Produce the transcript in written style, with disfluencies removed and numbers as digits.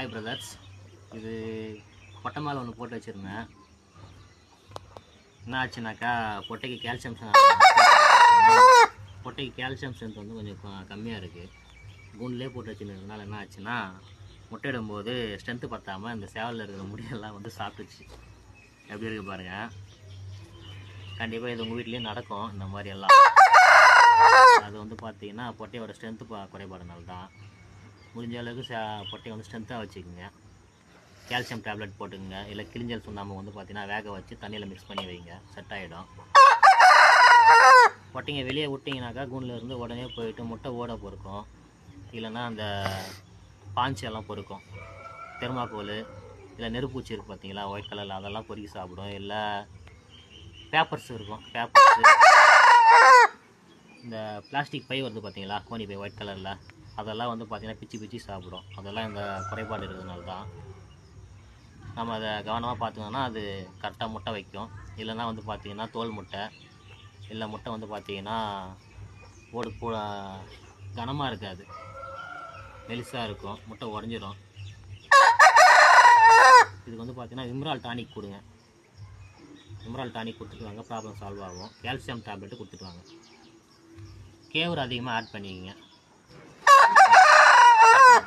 Hi brothers. இது பொட்டை மேலே ஒன்று போட்டு வச்சுருந்தேன். என்ன ஆச்சுனாக்கா பொட்டைக்கு கேல்சியம் ஸ்ட்ரென்த் வந்து கொஞ்சம் கம்மியாக இருக்குது. கூண்டுலேயே போட்டு வச்சுருந்ததுனால என்ன ஆச்சுன்னா முட்டையிடும்போது ஸ்ட்ரென்த்து பற்றாமல் இந்த சேவலில் இருக்கிற முடியெல்லாம் வந்து சாப்பிட்டுச்சு. எப்படி இருக்குது பாருங்கள். கண்டிப்பாக இது உங்கள் வீட்லேயும் நடக்கும் இந்த மாதிரி எல்லாம். அது வந்து பார்த்தீங்கன்னா பொட்டையோட ஸ்ட்ரென்த்து குறைபாடுனால தான். முடிஞ்ச அளவுக்கு பொட்டையை வந்து ஸ்ட்ரென்த்தாக வச்சுக்கோங்க. கால்சியம் டேப்லெட் போட்டுக்கோங்க. இல்லை கிளிஞ்சல் சுண்ணாம்பு வந்து பார்த்தீங்கன்னா வேக வச்சு தண்ணியில் மிக்ஸ் பண்ணி வைங்க, செட் ஆகிடும். பொட்டைங்க வெளியே விட்டிங்கனாக்கா கூண்டில் இருந்து உடனே போயிட்டு முட்டை ஓட பொறுக்கும், இல்லைன்னா அந்த பாஞ்சி எல்லாம் பொறுக்கும். தெர்மாக்கோல் இல்லை நெருப்பூச்சி இருக்குது பார்த்தீங்களா, ஒயிட் கலரில், அதெல்லாம் பொறுக்கி சாப்பிடும். இல்லை பேப்பர்ஸ் இருக்கும், பேப்பர்ஸு, இந்த பிளாஸ்டிக் பை வருது பார்த்தீங்களா, கோணி பை ஒயிட் கலரில், அதெல்லாம் வந்து பார்த்திங்கன்னா பிச்சு சாப்பிடும். அதெல்லாம் இந்த குறைபாடு இருக்கிறதுனால தான். நம்ம அதை கவனமாக பார்த்துக்கணுன்னா அது கரெக்டாக முட்டை வைக்கும். இல்லைன்னா வந்து பார்த்திங்கன்னா தோல் முட்டை, இல்லை முட்டை வந்து பார்த்திங்கன்னா ஓடு கனமாக இருக்காது, மெலிசாக இருக்கும், முட்டை உடஞ்சிடும். இதுக்கு வந்து பார்த்திங்கன்னா விம்ரால் டானிக் கொடுங்க. விம்ரால் டானிக் கொடுத்துட்டு வாங்க, ப்ராப்ளம் சால்வ் ஆகும். கால்சியம் டேப்லெட்டு கொடுத்துட்டு வாங்க. கேவுரு அதிகமாக ஆட் பண்ணிக்கோங்க.